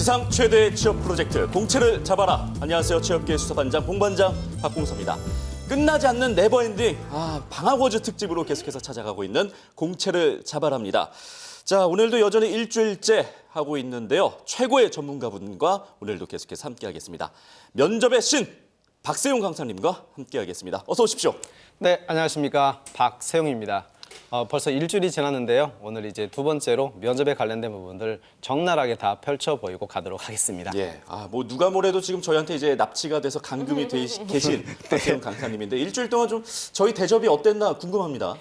세상 최대의 취업 프로젝트 공채를 잡아라. 안녕하세요. 취업계 수사반장 봉반장 박봉서입니다. 끝나지 않는 네버엔딩 방학워즈 특집으로 계속해서 찾아가고 있는 공채를 잡아라입니다. 자, 오늘도 여전히 일주일째 하고 있는데요. 최고의 전문가분과 오늘도 계속해서 함께하겠습니다. 면접의 신 박세용 강사님과 함께하겠습니다. 어서 오십시오. 네, 안녕하십니까. 박세용입니다. 벌써 일주일이 지났는데요. 오늘 이제 두 번째로 면접에 관련된 부분들 적나라하게 다 펼쳐 보이고 가도록 하겠습니다. 예, 뭐 누가 뭐래도 지금 저희한테 이제 납치가 돼서 감금이 계신 박세용 강사님인데 일주일 동안 좀 저희 대접이 어땠나 궁금합니다.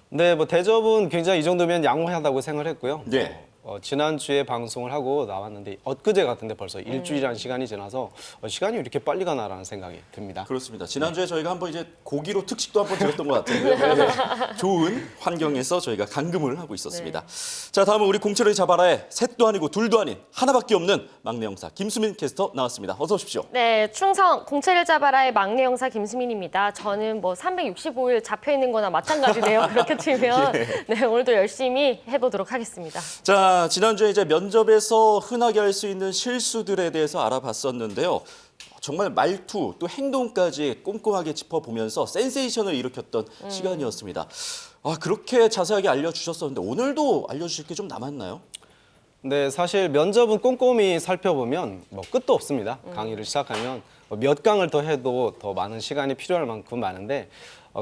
네, 뭐 대접은 굉장히 이 정도면 양호하다고 생각을 했고요. 네. 지난주에 방송을 하고 나왔는데 엊그제 같은데 벌써 일주일이라는 시간이 지나서 시간이 이렇게 빨리 가나라는 생각이 듭니다. 그렇습니다. 지난주에 저희가 한번 이제 고기로 특식도 한번 드렸던 것 같은데요. 네. 좋은 환경에서 저희가 감금을 하고 있었습니다. 네. 자, 다음은 우리 공채를 잡아라의 셋도 아니고 둘도 아닌 하나밖에 없는 막내 형사 김수민 캐스터 나왔습니다. 어서 오십시오. 네, 충성 공채를 잡아라의 막내 형사 김수민입니다. 저는 뭐 365일 잡혀 있는 거나 마찬가지네요. 그렇게 치면 예. 네, 오늘도 열심히 해보도록 하겠습니다. 자, 지난주에 이제 면접에서 흔하게 할 수 있는 실수들에 대해서 알아봤었는데요. 정말 말투 또 행동까지 꼼꼼하게 짚어보면서 센세이션을 일으켰던 시간이었습니다. 그렇게 자세하게 알려주셨었는데 오늘도 알려주실 게 좀 남았나요? 네, 사실 면접은 꼼꼼히 살펴보면 뭐 끝도 없습니다. 강의를 시작하면 몇 강을 더 해도 더 많은 시간이 필요할 만큼 많은데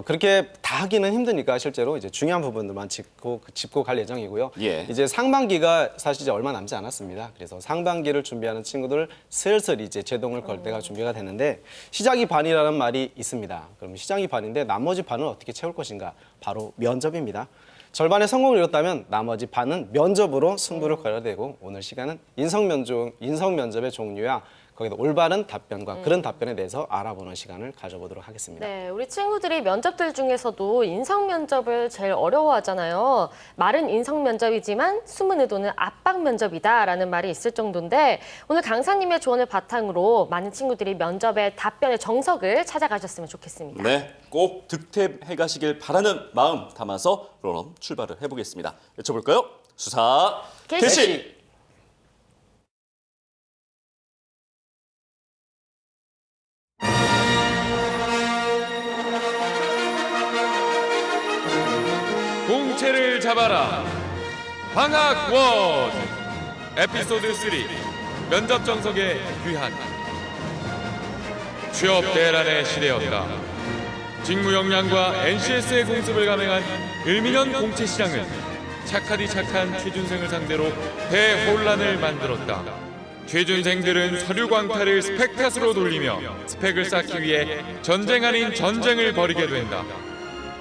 그렇게 다 하기는 힘드니까 실제로 이제 중요한 부분들만 짚고 갈 예정이고요. 예. 이제 상반기가 사실 이제 얼마 남지 않았습니다. 그래서 상반기를 준비하는 친구들 슬슬 이제 제동을 걸 때가 준비가 되는데 시작이 반이라는 말이 있습니다. 그럼 시작이 반인데 나머지 반은 어떻게 채울 것인가? 바로 면접입니다. 절반의 성공을 이뤘다면 나머지 반은 면접으로 승부를 걸어야 되고 오늘 시간은 인성 면접의 종류야 거기다 올바른 답변과 그런 답변에 대해서 알아보는 시간을 가져보도록 하겠습니다. 네, 우리 친구들이 면접들 중에서도 인성 면접을 제일 어려워하잖아요. 말은 인성 면접이지만 숨은 의도는 압박 면접이다라는 말이 있을 정도인데 오늘 강사님의 조언을 바탕으로 많은 친구들이 면접의 답변의 정석을 찾아가셨으면 좋겠습니다. 네, 꼭 득템해 가시길 바라는 마음 담아서 그럼 출발을 해보겠습니다. 외쳐볼까요? 수사 개시! 공채를 잡아라 방학워즈 에피소드 3 면접 정석의 귀한 취업 대란의 시대였다. 직무 역량과 NCS의 공습을 감행한 을민현 공채 시장은 착하디 착한 취준생을 상대로 대혼란을 만들었다. 취준생들은 서류 광탈을 스펙 탓으로 돌리며 스펙을 쌓기 위해 전쟁 아닌 전쟁을 벌이게 된다.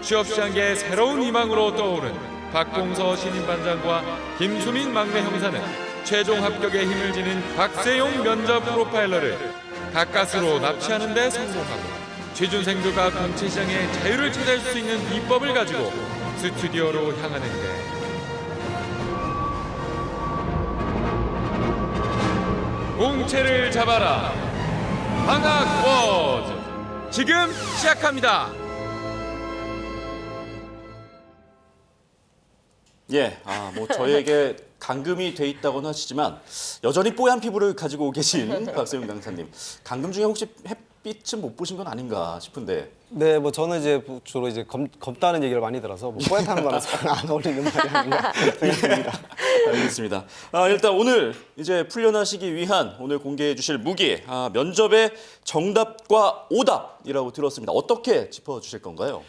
취업시장계의 새로운 희망으로 떠오른 박봉서 신임반장과 김수민 막내 형사는 최종 합격에 힘을 지닌 박세용 면접 프로파일러를 가까스로 납치하는 데 성공하고 취준생들과 공채시장의 자유를 찾을 수 있는 비법을 가지고 스튜디오로 향하는데 공채를 잡아라 방학워즈 지금 시작합니다. 예, 뭐 저희에게 감금이 돼 있다고는 하시지만 여전히 뽀얀 피부를 가지고 계신 박세용 강사님. 감금 중에 혹시 햇빛은 못 보신 건 아닌가 싶은데. 네, 뭐 저는 이제 주로 이제 검다는 얘기를 많이 들어서 뭐 뽀얗다는 말은 안 어울리는 말이 아닌가 생각합니다. 알겠습니다. 일단 오늘 이제 풀려나시기 위한 오늘 공개해 주실 무기, 면접의 정답과 오답이라고 들었습니다. 어떻게 짚어 주실 건가요?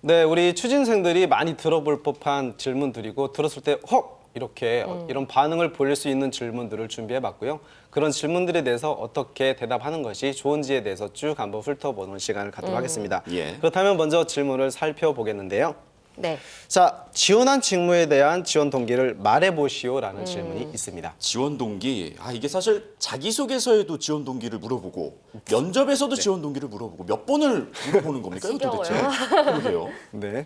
네, 우리 취준생들이 많이 들어볼 법한 질문들이고 들었을 때 이렇게 이런 반응을 보일 수 있는 질문들을 준비해봤고요. 그런 질문들에 대해서 어떻게 대답하는 것이 좋은지에 대해서 쭉 한번 훑어보는 시간을 갖도록 하겠습니다. 예. 그렇다면 먼저 질문을 살펴보겠는데요. 네. 자, 지원한 직무에 대한 지원 동기를 말해보시오라는 질문이 있습니다. 지원 동기, 이게 사실 자기소개서에도 지원 동기를 물어보고 면접에서도 지원 동기를 물어보고 몇 번을 물어보는 겁니까? 이거 도대체? 그러게요. 네.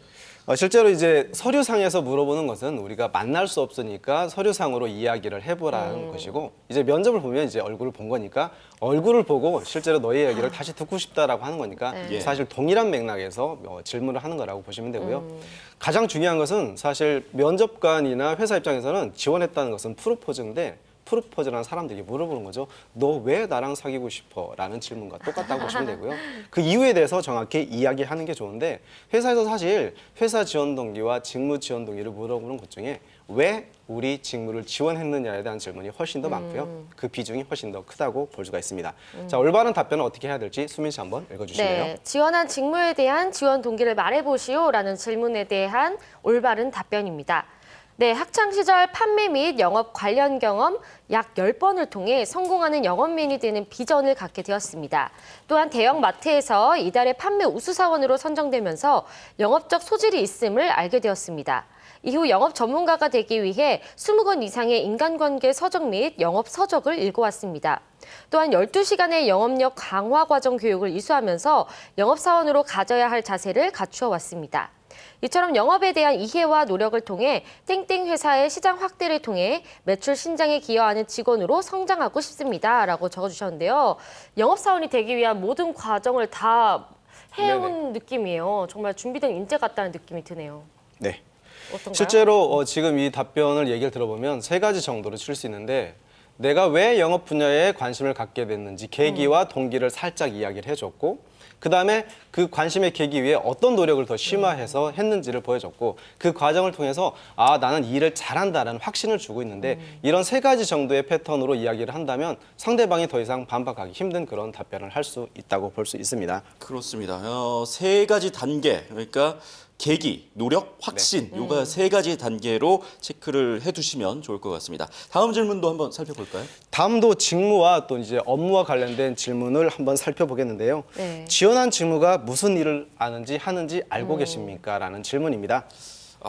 실제로 이제 서류상에서 물어보는 것은 우리가 만날 수 없으니까 서류상으로 이야기를 해보라는 것이고 이제 면접을 보면 이제 얼굴을 본 거니까 얼굴을 보고 실제로 너의 이야기를 다시 듣고 싶다라고 하는 거니까 예. 사실 동일한 맥락에서 질문을 하는 거라고 보시면 되고요. 가장 중요한 것은 사실 면접관이나 회사 입장에서는 지원했다는 것은 프로포즈인데 프로포즈라는 사람들에게 물어보는 거죠. 너 왜 나랑 사귀고 싶어? 라는 질문과 똑같다고 보시면 되고요. 그 이유에 대해서 정확히 이야기하는 게 좋은데 회사에서 사실 회사 지원 동기와 직무 지원 동기를 물어보는 것 중에 왜 우리 직무를 지원했느냐에 대한 질문이 훨씬 더 많고요. 그 비중이 훨씬 더 크다고 볼 수가 있습니다. 자, 올바른 답변은 어떻게 해야 될지 수민 씨 한번 읽어주실래요? 네, 지원한 직무에 대한 지원 동기를 말해보시오라는 질문에 대한 올바른 답변입니다. 네, 학창시절 판매 및 영업 관련 경험 약 10번을 통해 성공하는 영업맨이 되는 비전을 갖게 되었습니다. 또한 대형 마트에서 이달의 판매 우수사원으로 선정되면서 영업적 소질이 있음을 알게 되었습니다. 이후 영업 전문가가 되기 위해 20권 이상의 인간관계 서적 및 영업 서적을 읽어왔습니다. 또한 12시간의 영업력 강화 과정 교육을 이수하면서 영업사원으로 가져야 할 자세를 갖추어 왔습니다. 이처럼 영업에 대한 이해와 노력을 통해 땡땡 회사의 시장 확대를 통해 매출 신장에 기여하는 직원으로 성장하고 싶습니다라고 적어주셨는데요. 영업사원이 되기 위한 모든 과정을 다 해온 느낌이에요. 정말 준비된 인재 같다는 느낌이 드네요. 네. 어떤가요? 실제로 지금 이 답변을 얘기를 들어보면 세 가지 정도로 칠 수 있는데 내가 왜 영업 분야에 관심을 갖게 됐는지 계기와 동기를 살짝 이야기를 해줬고 그다음에 그 관심의 계기 위에 어떤 노력을 더 심화해서 했는지를 보여줬고 그 과정을 통해서 아 나는 이 일을 잘한다라는 확신을 주고 있는데 이런 세 가지 정도의 패턴으로 이야기를 한다면 상대방이 더 이상 반박하기 힘든 그런 답변을 할 수 있다고 볼 수 있습니다. 그렇습니다. 세 가지 단계, 그러니까 계기, 노력, 확신, 요가 세 가지 단계로 체크를 해두시면 좋을 것 같습니다. 다음 질문도 한번 살펴볼까요? 다음도 직무와 또 이제 업무와 관련된 질문을 한번 살펴보겠는데요. 네. 지원한 직무가 무슨 일을 아는지 하는지 알고 계십니까? 라는 질문입니다.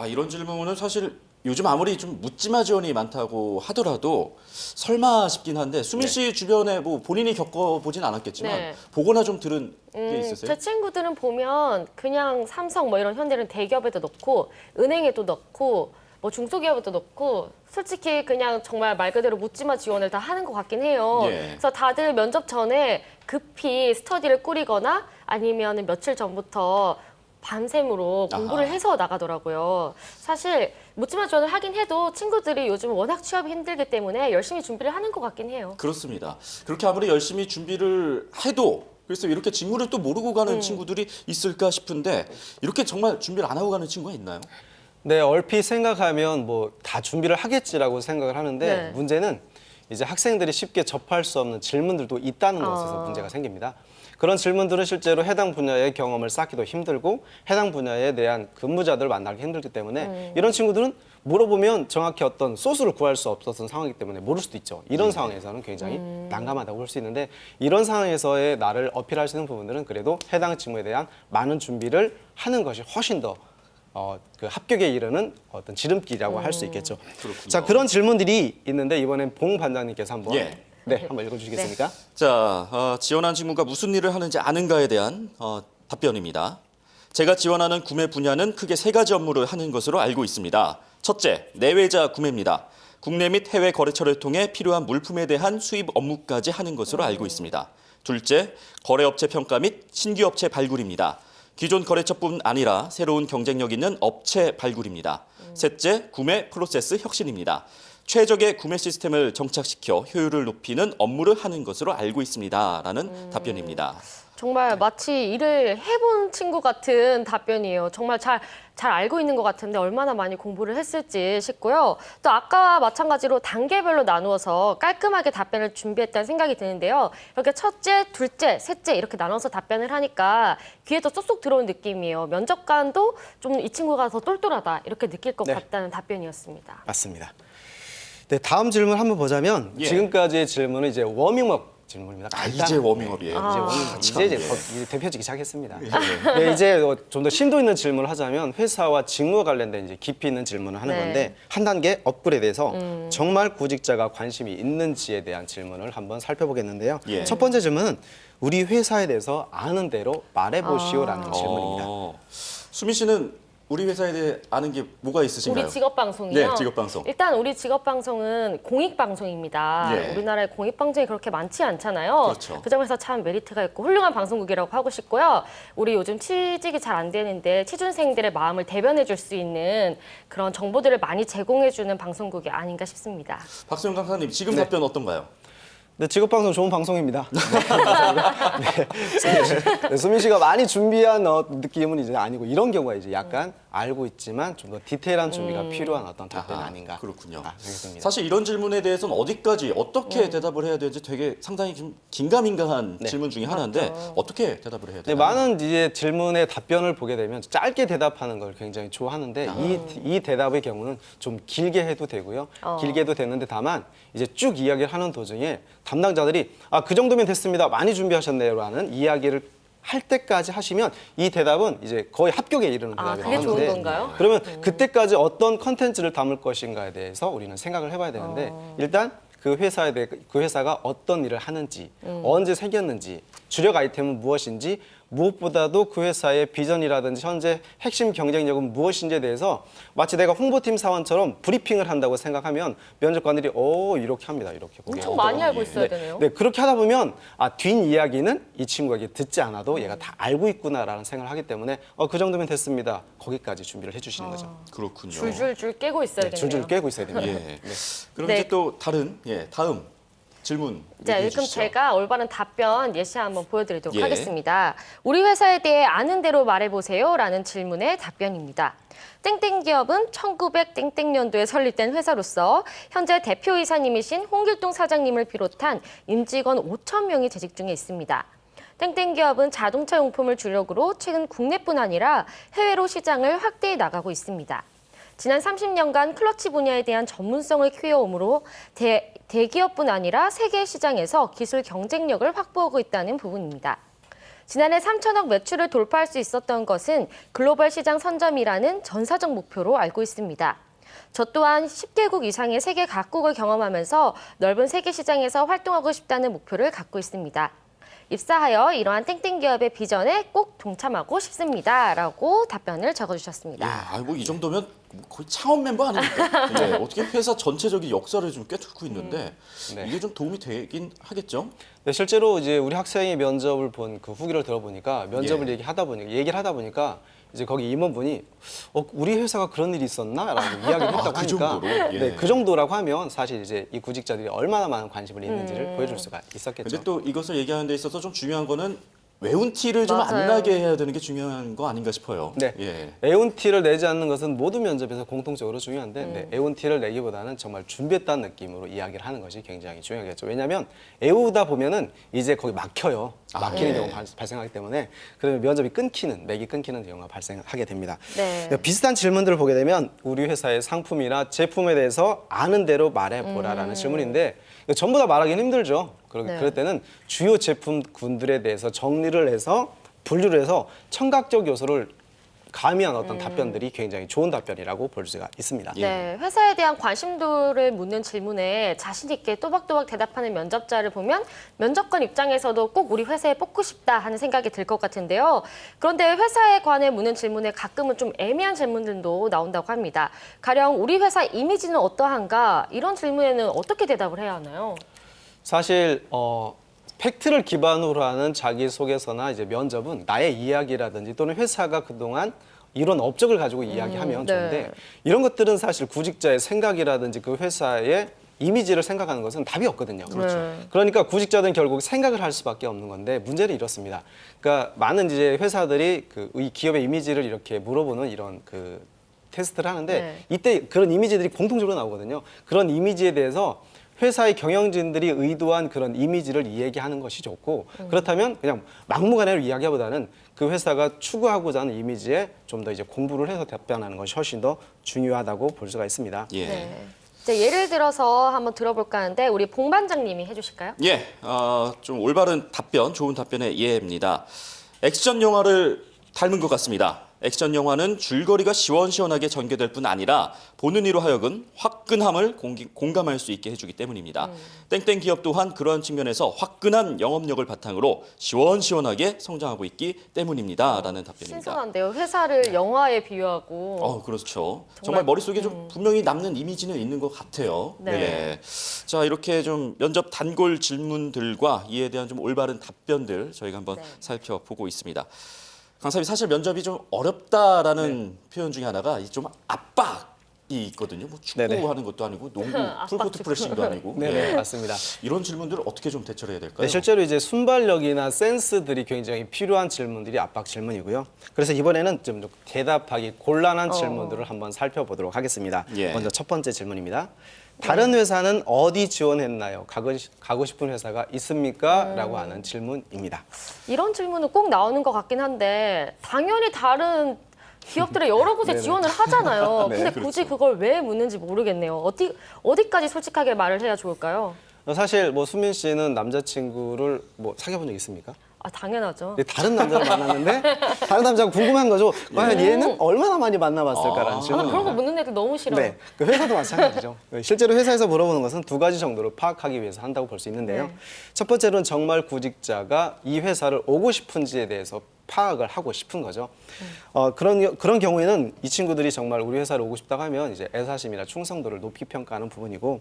이런 질문은 사실 요즘 아무리 좀 묻지마 지원이 많다고 하더라도 설마 싶긴 한데 수민 씨 주변에 뭐 본인이 겪어보진 않았겠지만 네. 보거나 좀 들은 게 있으세요? 제 친구들은 보면 그냥 삼성 뭐 이런 현대는 대기업에도 넣고 은행에도 넣고 뭐 중소기업에도 넣고 솔직히 그냥 정말 말 그대로 묻지마 지원을 다 하는 것 같긴 해요. 예. 그래서 다들 면접 전에 급히 스터디를 꾸리거나 아니면 며칠 전부터 밤샘으로 공부를 아하. 해서 나가더라고요. 사실 묻지마 지원을 하긴 해도 친구들이 요즘 워낙 취업이 힘들기 때문에 열심히 준비를 하는 것 같긴 해요. 그렇습니다. 그렇게 아무리 열심히 준비를 해도 그래서 이렇게 직무를 또 모르고 가는 친구들이 있을까 싶은데 이렇게 정말 준비를 안 하고 가는 친구가 있나요? 네, 얼핏 생각하면 뭐 다 준비를 하겠지라고 생각을 하는데 네. 문제는 이제 학생들이 쉽게 접할 수 없는 질문들도 있다는 것에서 문제가 생깁니다. 그런 질문들은 실제로 해당 분야의 경험을 쌓기도 힘들고 해당 분야에 대한 근무자들을 만나기 힘들기 때문에 이런 친구들은 물어보면 정확히 어떤 소스를 구할 수 없었던 상황이기 때문에 모를 수도 있죠. 이런 상황에서는 굉장히 난감하다고 볼 수 있는데 이런 상황에서의 나를 어필할 수 있는 부분들은 그래도 해당 직무에 대한 많은 준비를 하는 것이 훨씬 더 그 합격에 이르는 어떤 지름길이라고 할 수 있겠죠. 그렇군요. 자, 그런 질문들이 있는데 이번엔 봉 반장님께서 한번 예. 한번 읽어주시겠습니까? 자, 지원한 직무가 무슨 일을 하는지 아는가에 대한 답변입니다. 제가 지원하는 구매 분야는 크게 세 가지 업무를 하는 것으로 알고 있습니다. 첫째, 내외자 구매입니다. 국내 및 해외 거래처를 통해 필요한 물품에 대한 수입 업무까지 하는 것으로 알고 있습니다. 둘째, 거래업체 평가 및 신규 업체 발굴입니다. 기존 거래처뿐 아니라 새로운 경쟁력 있는 업체 발굴입니다. 셋째, 구매 프로세스 혁신입니다. 최적의 구매 시스템을 정착시켜 효율을 높이는 업무를 하는 것으로 알고 있습니다. 라는 답변입니다. 정말 마치 일을 해본 친구 같은 답변이에요. 정말 잘 알고 있는 것 같은데 얼마나 많이 공부를 했을지 싶고요. 또 아까와 마찬가지로 단계별로 나누어서 깔끔하게 답변을 준비했다는 생각이 드는데요. 이렇게 첫째, 둘째, 셋째 이렇게 나눠서 답변을 하니까 귀에 더 쏙쏙 들어온 느낌이에요. 면접관도 좀 이 친구가 더 똘똘하다 이렇게 느낄 것 네. 같다는 답변이었습니다. 맞습니다. 네, 다음 질문 한번 보자면 예. 지금까지의 질문은 이제 워밍업 질문입니다. 이제 워밍업이에요. 이제 워밍업. 이제 대표지기 시작했습니다. 네, 이제 좀 더 심도 있는 질문을 하자면 회사와 직무와 관련된 이제 깊이 있는 질문을 하는 네. 건데 한 단계 업그레이드해서 정말 구직자가 관심이 있는지에 대한 질문을 한번 살펴보겠는데요. 예. 첫 번째 질문은 우리 회사에 대해서 아는 대로 말해보시오라는 질문입니다. 수민 씨는 우리 회사에 대해 아는 게 뭐가 있으신가요? 우리 직업방송이요? 네, 직업방송. 일단 우리 직업방송은 공익방송입니다. 예. 우리나라에 공익방송이 그렇게 많지 않잖아요. 그렇죠. 그 점에서 참 메리트가 있고 훌륭한 방송국이라고 하고 싶고요. 우리 요즘 취직이 잘 안 되는데 취준생들의 마음을 대변해 줄 수 있는 그런 정보들을 많이 제공해 주는 방송국이 아닌가 싶습니다. 박수영 강사님, 지금 네. 답변 어떤가요? 네, 직업방송 좋은 방송입니다. 네, 수민 씨가 많이 준비한 느낌은 이제 아니고 이런 경우가 이제 약간 알고 있지만 좀 더 디테일한 준비가 필요한 어떤 답변 아하, 아닌가. 그렇군요. 생각됩니다. 사실 이런 질문에 대해서는 어디까지 어떻게 대답을 해야 되는지 되게 상당히 좀 긴가민가한 질문 중에 하나인데 어떻게 대답을 해야 네, 되나요? 많은 이제 질문의 답변을 보게 되면 짧게 대답하는 걸 굉장히 좋아하는데 이 대답의 경우는 좀 길게 해도 되고요. 길게 해도 되는데 다만 이제 쭉 이야기를 하는 도중에 담당자들이 그 정도면 됐습니다. 많이 준비하셨네요라는 이야기를 할 때까지 하시면 이 대답은 이제 거의 합격에 이르는 대답이 그게 좋은 나오는데 건가요? 그러면 그때까지 어떤 컨텐츠를 담을 것인가에 대해서 우리는 생각을 해봐야 되는데 일단 그 회사가 어떤 일을 하는지, 언제 생겼는지, 주력 아이템은 무엇인지, 무엇보다도 그 회사의 비전이라든지 현재 핵심 경쟁력은 무엇인지에 대해서 마치 내가 홍보팀 사원처럼 브리핑을 한다고 생각하면 면접관들이 이렇게 합니다. 이렇게 보게. 엄청 많이 알고 있어야 되네요. 네, 그렇게 하다 보면 뒷이야기는 이 친구에게 듣지 않아도 얘가 다 알고 있구나라는 생각을 하기 때문에 그 정도면 됐습니다. 거기까지 준비를 해주시는 거죠. 그렇군요. 줄줄줄 깨고 있어야겠네요. 줄줄 깨고 있어야 됩니다. 예. 그럼 네. 이제 또 다른 다음 질문 자, 얘기해 그럼 주시죠. 제가 올바른 답변 예시 한번 보여드리도록 예. 하겠습니다. 우리 회사에 대해 아는 대로 말해보세요 라는 질문의 답변입니다. 땡땡 기업은 1900년도에 설립된 회사로서 현재 대표이사님이신 홍길동 사장님을 비롯한 임직원 5천 명이 재직 중에 있습니다. 땡땡 기업은 자동차 용품을 주력으로 최근 국내뿐 아니라 해외로 시장을 확대해 나가고 있습니다. 지난 30년간 클러치 분야에 대한 전문성을 키워오므로 대기업뿐 아니라 세계 시장에서 기술 경쟁력을 확보하고 있다는 부분입니다. 지난해 3천억 매출을 돌파할 수 있었던 것은 글로벌 시장 선점이라는 전사적 목표로 알고 있습니다. 저 또한 10개국 이상의 세계 각국을 경험하면서 넓은 세계 시장에서 활동하고 싶다는 목표를 갖고 있습니다. 입사하여 이러한 땡땡 기업의 비전에 꼭 동참하고 싶습니다. 라고 답변을 적어주셨습니다. 뭐 이 정도면 거의 차원 멤버 아닙니까? 네, 어떻게 회사 전체적인 역사를 좀 꿰뚫고 있는데 네. 이게 좀 도움이 되긴 하겠죠? 네, 실제로 이제 우리 학생이 면접을 본 그 후기를 들어보니까 면접을 예. 얘기를 하다 보니까 이제 거기 임원분이 우리 회사가 그런 일이 있었나라고 이야기를 했다고 그 하니까 정도로? 예. 네, 그 정도라고 하면 사실 이제 이 구직자들이 얼마나 많은 관심을 있는지를 보여줄 수가 있었겠죠. 근데 또 이것을 얘기하는 데 있어서 좀 중요한 거는 외운 티를 좀 안 맞아요. 나게 해야 되는 게 중요한 거 아닌가 싶어요. 네. 예. 애운 티를 내지 않는 것은 모든 면접에서 공통적으로 중요한데 네, 애운 티를 내기보다는 정말 준비했다는 느낌으로 이야기를 하는 것이 굉장히 중요하겠죠. 왜냐하면 애우다 보면은 이제 거기 막혀요. 막히는 예. 경우가 발생하기 때문에 그러면 면접이 맥이 끊기는 경우가 발생하게 됩니다. 네. 비슷한 질문들을 보게 되면 우리 회사의 상품이나 제품에 대해서 아는 대로 말해보라라는 질문인데 이거 전부 다 말하기는 힘들죠. 네. 그럴 때는 주요 제품군들에 대해서 정리를 해서 분류를 해서 청각적 요소를 가미한 어떤 답변들이 굉장히 좋은 답변이라고 볼 수가 있습니다. 네, 회사에 대한 관심도를 묻는 질문에 자신 있게 또박또박 대답하는 면접자를 보면 면접관 입장에서도 꼭 우리 회사에 뽑고 싶다 하는 생각이 들 것 같은데요. 그런데 회사에 관해 묻는 질문에 가끔은 좀 애매한 질문들도 나온다고 합니다. 가령 우리 회사 이미지는 어떠한가? 이런 질문에는 어떻게 대답을 해야 하나요? 사실 팩트를 기반으로 하는 자기소개서나 이제 면접은 나의 이야기라든지 또는 회사가 그동안 이런 업적을 가지고 이야기하면 네. 좋은데 이런 것들은 사실 구직자의 생각이라든지 그 회사의 이미지를 생각하는 것은 답이 없거든요. 그렇죠. 그러니까 구직자들은 결국 생각을 할 수밖에 없는 건데 문제는 이렇습니다. 그러니까 많은 이제 회사들이 이 기업의 이미지를 이렇게 물어보는 이런 그 테스트를 하는데 네. 이때 그런 이미지들이 공통적으로 나오거든요. 그런 이미지에 대해서 회사의 경영진들이 의도한 그런 이미지를 이야기하는 것이 좋고 그렇다면 그냥 막무가내로 이야기보다는 그 회사가 추구하고자 하는 이미지에 좀 더 이제 공부를 해서 답변하는 것이 훨씬 더 중요하다고 볼 수가 있습니다. 예. 네. 이제 예를 들어서 한번 들어볼까 하는데 우리 봉 반장님이 해주실까요? 예, 좀 올바른 답변, 좋은 답변의 예입니다. 액션 영화를 닮은 것 같습니다. 액션 영화는 줄거리가 시원시원하게 전개될 뿐 아니라 보는 이로 하여금 화끈함을 공감할 수 있게 해주기 때문입니다. 땡땡 기업 또한 그러한 측면에서 화끈한 영업력을 바탕으로 시원시원하게 성장하고 있기 때문입니다.라는 답변입니다. 신선한데요. 회사를 영화에 비유하고. 그렇죠. 정말 머릿속에 좀 분명히 남는 이미지는 있는 것 같아요. 네. 자, 이렇게 좀 면접 단골 질문들과 이에 대한 좀 올바른 답변들 저희가 한번 네. 살펴보고 있습니다. 강사님, 사실 면접이 좀 어렵다라는 표현 중에 하나가 좀 압박이 있거든요. 뭐 네네. 축구하는 것도 아니고 농구, 풀코트 프레싱도 아니고. 네, 맞습니다. 이런 질문들을 어떻게 좀 대처를 해야 될까요? 네, 실제로 이제 순발력이나 센스들이 굉장히 필요한 질문들이 압박 질문이고요. 그래서 이번에는 좀 대답하기 곤란한 질문들을 한번 살펴보도록 하겠습니다. 예. 먼저 첫 번째 질문입니다. 다른 회사는 어디 지원했나요? 가고 싶은 회사가 있습니까? 라고 하는 질문입니다. 이런 질문은 꼭 나오는 것 같긴 한데 당연히 다른 기업들의 여러 곳에 네네. 지원을 하잖아요. 네, 근데 굳이 그걸 왜 묻는지 모르겠네요. 어디까지 솔직하게 말을 해야 좋을까요? 사실 뭐 수민 씨는 남자친구를 뭐 사귀어 본 적 있습니까? 아, 당연하죠. 근데 다른 남자를 만났는데 다른 남자가 궁금한 거죠. 과연 얘는 얼마나 많이 만나봤을까라는 아, 질문입니다. 그런 거 묻는 애들 너무 싫어요. 네, 그 회사도 마찬가지죠. 실제로 회사에서 물어보는 것은 두 가지 정도로 파악하기 위해서 한다고 볼 수 있는데요. 네. 첫 번째로는 정말 구직자가 이 회사를 오고 싶은지에 대해서 파악을 하고 싶은 거죠. 그런 경우에는 이 친구들이 정말 우리 회사를 오고 싶다고 하면 이제 애사심이나 충성도를 높이 평가하는 부분이고,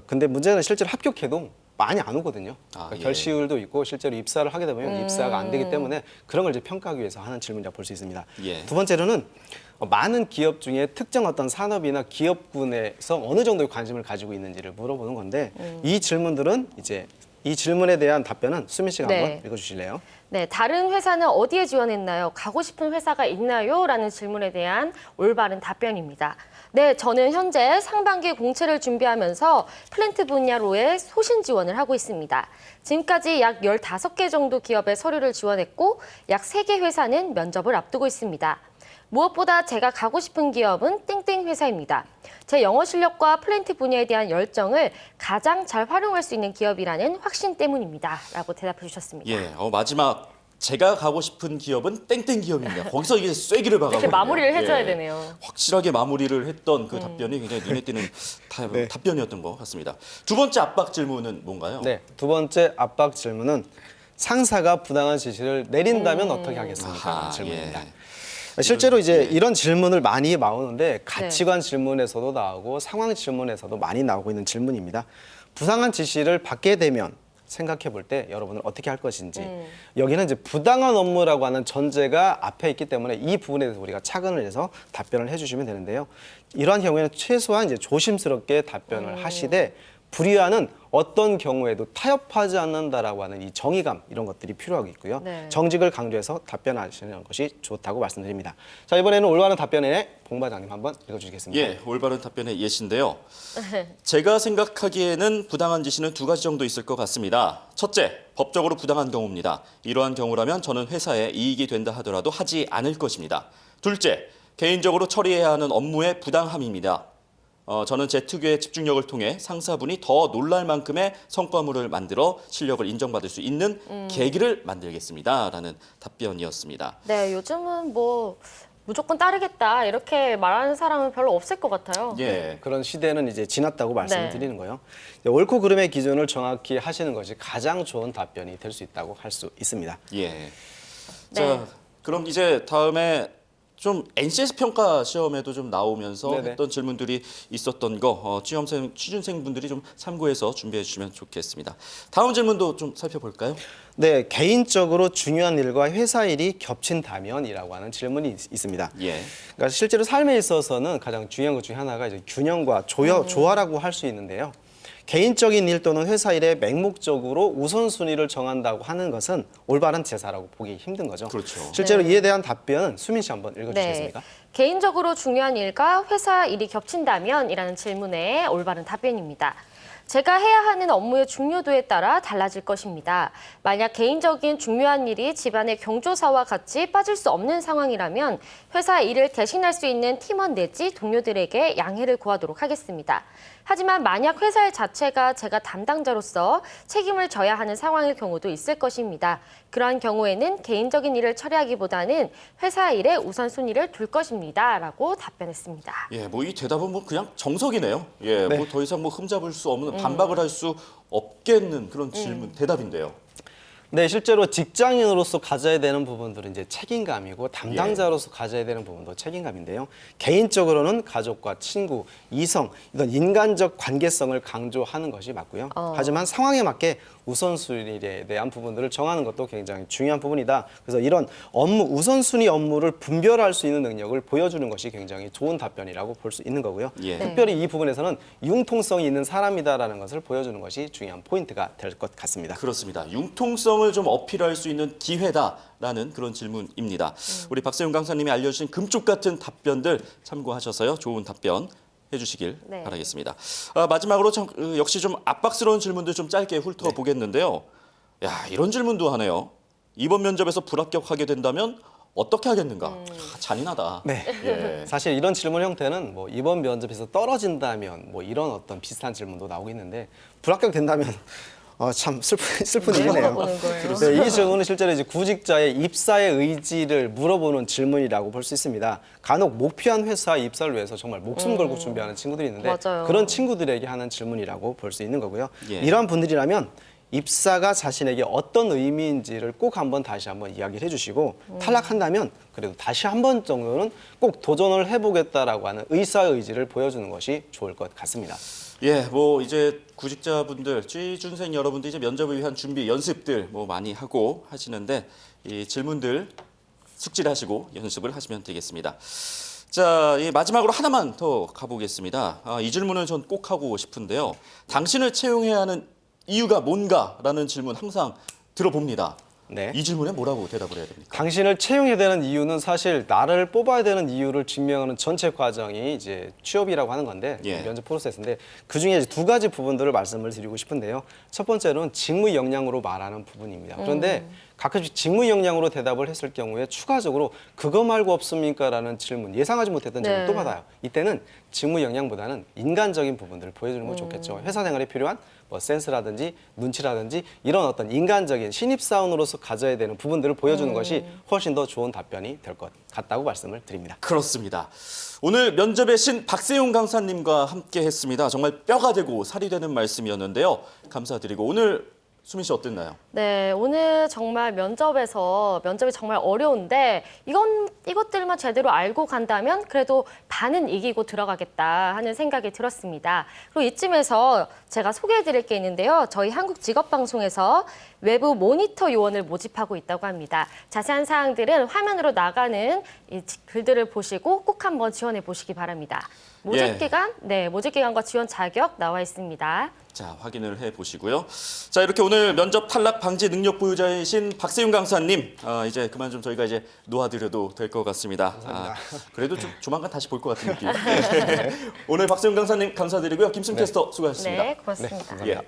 근데 문제는 실제로 합격해도 많이 안 오거든요. 그러니까 예. 결시율도 있고 실제로 입사를 하게 되면 입사가 안 되기 때문에 그런 걸 이제 평가하기 위해서 하는 질문이라고 볼 수 있습니다. 예. 두 번째로는 많은 기업 중에 특정 어떤 산업이나 기업군에서 어느 정도의 관심을 가지고 있는지를 물어보는 건데 이 질문들은 이제 이 질문에 대한 답변은 수민 씨가 네. 한번 읽어주실래요? 네, 다른 회사는 어디에 지원했나요? 가고 싶은 회사가 있나요? 라는 질문에 대한 올바른 답변입니다. 네, 저는 현재 상반기 공채를 준비하면서 플랜트 분야로의 소신 지원을 하고 있습니다. 지금까지 약 15개 정도 기업에 서류를 지원했고 약 3개 회사는 면접을 앞두고 있습니다. 무엇보다 제가 가고 싶은 기업은 땡땡 회사입니다. 제 영어 실력과 플랜트 분야에 대한 열정을 가장 잘 활용할 수 있는 기업이라는 확신 때문입니다. 라고 대답해 주셨습니다. 예, 마지막 제가 가고 싶은 기업은 땡땡 기업입니다. 거기서 이게 쐐기를 박아버리네요. 이렇게 마무리를 해줘야 예. 되네요. 확실하게 마무리를 했던 그 답변이 굉장히 눈에 띄는 답변이었던 것 같습니다. 두 번째 압박 질문은 뭔가요? 네, 두 번째 압박 질문은 상사가 부당한 지시를 내린다면 어떻게 하겠습니까? 아하, 라는 질문입니다. 예. 실제로 이제 이런 질문을 많이 나오는데 가치관 질문에서도 나오고 상황 질문에서도 많이 나오고 있는 질문입니다. 부당한 지시를 받게 되면 생각해 볼 때 여러분은 어떻게 할 것인지 여기는 이제 부당한 업무라고 하는 전제가 앞에 있기 때문에 이 부분에 대해서 우리가 착안을 해서 답변을 해주시면 되는데요. 이러한 경우에는 최소한 이제 조심스럽게 답변을 하시되 불의와는 어떤 경우에도 타협하지 않는다라고 하는 이 정의감 이런 것들이 필요하겠고요. 네. 정직을 강조해서 답변하시는 것이 좋다고 말씀드립니다. 자, 이번에는 올바른 답변에 봉 반장님 한번 읽어주시겠습니까? 예, 올바른 답변의 예시인데요. 제가 생각하기에는 부당한 지시는 두 가지 정도 있을 것 같습니다. 첫째, 법적으로 부당한 경우입니다. 이러한 경우라면 저는 회사에 이익이 된다 하더라도 하지 않을 것입니다. 둘째, 개인적으로 처리해야 하는 업무의 부당함입니다. 저는 제 특유의 집중력을 통해 상사분이 더 놀랄 만큼의 성과물을 만들어 실력을 인정받을 수 있는 계기를 만들겠습니다라는 답변이었습니다. 네, 요즘은 뭐 무조건 따르겠다 이렇게 말하는 사람은 별로 없을 것 같아요. 예. 그런 시대는 이제 지났다고 말씀을 네. 드리는 거예요. 옳고 그름의 기준을 정확히 하시는 것이 가장 좋은 답변이 될 수 있다고 할 수 있습니다. 예. 네. 자, 그럼 이제 다음에 좀 NCS 평가 시험에도 좀 나오면서 네네. 했던 질문들이 있었던 거 취준생분들이 좀 참고해서 준비해 주시면 좋겠습니다. 다음 질문도 좀 살펴볼까요? 네, 개인적으로 중요한 일과 회사 일이 겹친다면이라고 하는 질문이 있습니다. 예. 그러니까 실제로 삶에 있어서는 가장 중요한 것 중에 하나가 이제 균형과 조화라고 할 수 있는데요. 개인적인 일 또는 회사 일에 맹목적으로 우선순위를 정한다고 하는 것은 올바른 제사라고 보기 힘든 거죠. 그렇죠. 실제로 이에 대한 답변은 수민 씨 한번 읽어주시겠습니까? 네. 개인적으로 중요한 일과 회사 일이 겹친다면이라는 질문에 올바른 답변입니다. 제가 해야 하는 업무의 중요도에 따라 달라질 것입니다. 만약 개인적인 중요한 일이 집안의 경조사와 같이 빠질 수 없는 상황이라면 회사 일을 대신할 수 있는 팀원 내지 동료들에게 양해를 구하도록 하겠습니다. 하지만 만약 회사 일 자체가 제가 담당자로서 책임을 져야 하는 상황일 경우도 있을 것입니다. 그러한 경우에는 개인적인 일을 처리하기보다는 회사 일에 우선순위를 둘 것입니다. 라고 답변했습니다. 예, 뭐 이 대답은 뭐 그냥 정석이네요. 예, 네. 뭐 더 이상 뭐 흠잡을 수 없는 반박을 할 수 없겠는 그런 질문, 대답인데요. 네, 실제로 직장인으로서 가져야 되는 부분들은 이제 책임감이고 담당자로서 가져야 되는 부분도 책임감인데요. 개인적으로는 가족과 친구, 이성 이런 인간적 관계성을 강조하는 것이 맞고요. 하지만 상황에 맞게 우선순위에 대한 부분들을 정하는 것도 굉장히 중요한 부분이다. 그래서 이런 우선순위 업무를 분별할 수 있는 능력을 보여주는 것이 굉장히 좋은 답변이라고 볼 수 있는 거고요. 예. 특별히 이 부분에서는 융통성이 있는 사람이다라는 것을 보여주는 것이 중요한 포인트가 될 것 같습니다. 그렇습니다. 융통성을 좀 어필할 수 있는 기회다라는 그런 질문입니다. 우리 박세윤 강사님이 알려주신 금쪽 같은 답변들 참고하셔서요. 좋은 답변 해주시길 네. 바라겠습니다. 마지막으로 역시 좀 압박스러운 질문들 좀 짧게 훑어보겠는데요. 야, 이런 질문도 하네요. 이번 면접에서 불합격하게 된다면 어떻게 하겠는가? 잔인하다. 네. 예. 사실 이런 질문 형태는 뭐 이번 면접에서 떨어진다면 뭐 이런 어떤 비슷한 질문도 나오겠는데 불합격된다면 참 슬픈 일이네요. 물어보는 거예요. 네, 이 질문은 실제로 이제 구직자의 입사의 의지를 물어보는 질문이라고 볼 수 있습니다. 간혹 목표한 회사 입사를 위해서 정말 목숨 걸고 준비하는 친구들이 있는데 맞아요. 그런 친구들에게 하는 질문이라고 볼 수 있는 거고요. 예. 이러한 분들이라면 입사가 자신에게 어떤 의미인지를 꼭 다시 한번 이야기를 해주시고 탈락한다면 그래도 다시 한 번 정도는 꼭 도전을 해보겠다라고 하는 의사의지를 보여주는 것이 좋을 것 같습니다. 예, 뭐 이제 구직자분들, 취준생 여러분들 이제 면접을 위한 준비 연습들 뭐 많이 하고 하시는데 이 질문들 숙지를 하시고 연습을 하시면 되겠습니다. 자, 마지막으로 하나만 더 가보겠습니다. 이 질문은 전 꼭 하고 싶은데요. 당신을 채용해야 하는 이유가 뭔가라는 질문 항상 들어봅니다. 네. 이 질문에 뭐라고 대답을 해야 됩니까? 당신을 채용해야 되는 이유는 사실 나를 뽑아야 되는 이유를 증명하는 전체 과정이 이제 취업이라고 하는 건데 예. 면접 프로세스인데 그 중에 이제 두 가지 부분들을 말씀을 드리고 싶은데요. 첫 번째는 직무 역량으로 말하는 부분입니다. 그런데 가끔씩 직무 역량으로 대답을 했을 경우에 추가적으로 그거 말고 없습니까라는 질문, 예상하지 못했던 질문 네. 또 받아요. 이때는 직무 역량보다는 인간적인 부분들을 보여주는 건 좋겠죠. 회사 생활에 필요한 뭐 센스라든지 눈치라든지 이런 어떤 인간적인 신입사원으로서 가져야 되는 부분들을 보여주는 것이 훨씬 더 좋은 답변이 될 것 같다고 말씀을 드립니다. 그렇습니다. 오늘 면접의 신 박세윤 강사님과 함께 했습니다. 정말 뼈가 되고 살이 되는 말씀이었는데요. 감사드리고 오늘 수민 씨 어땠나요? 네, 오늘 정말 면접이 정말 어려운데 이것들만 제대로 알고 간다면 그래도 반은 이기고 들어가겠다 하는 생각이 들었습니다. 그리고 이쯤에서 제가 소개해드릴 게 있는데요. 저희 한국직업방송에서 외부 모니터 요원을 모집하고 있다고 합니다. 자세한 사항들은 화면으로 나가는 이 글들을 보시고 꼭 한번 지원해 보시기 바랍니다. 모집기간과 지원 자격 나와 있습니다. 자, 확인을 해보시고요. 자, 이렇게 오늘 면접 탈락 방지 능력 보유자이신 박세윤 강사님, 이제 그만 좀 저희가 이제 놓아드려도 될 것 같습니다. 그래도 좀 조만간 다시 볼 것 같은 느낌. 오늘 박세윤 강사님 감사드리고요. 김승 캐스터 수고하셨습니다. 네, 고맙습니다. 예.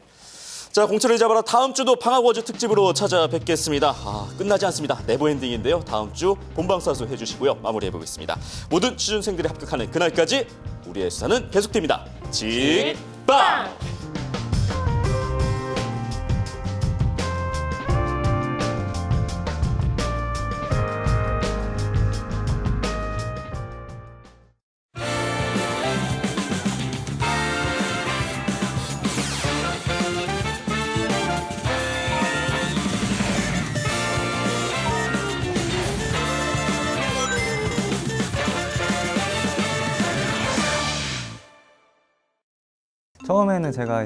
자, 공채를 잡아라 다음 주도 방학워즈 특집으로 찾아뵙겠습니다. 끝나지 않습니다. 네버엔딩인데요. 다음 주 본방사수 해주시고요. 마무리해보겠습니다. 모든 취준생들이 합격하는 그날까지 우리의 수사는 계속됩니다. 직방! 처음에는 제가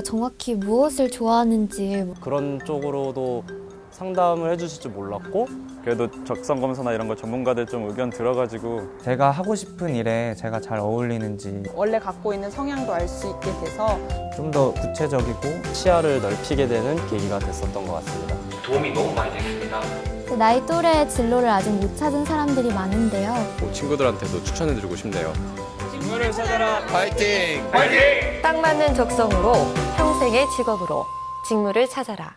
정확히 무엇을 좋아하는지 그런 쪽으로도 상담을 해주실 줄 몰랐고 그래도 적성검사나 이런 거 전문가들 좀 의견 들어가지고 제가 하고 싶은 일에 제가 잘 어울리는지 원래 갖고 있는 성향도 알 수 있게 돼서 좀 더 구체적이고 시야를 넓히게 되는 계기가 됐었던 것 같습니다. 도움이 너무 많이 됐습니다. 나이 또래의 진로를 아직 못 찾은 사람들이 많은데요. 친구들한테도 추천해드리고 싶네요. 직무를 찾아라. 파이팅! 딱 맞는 적성으로 평생의 직업으로 직무를 찾아라.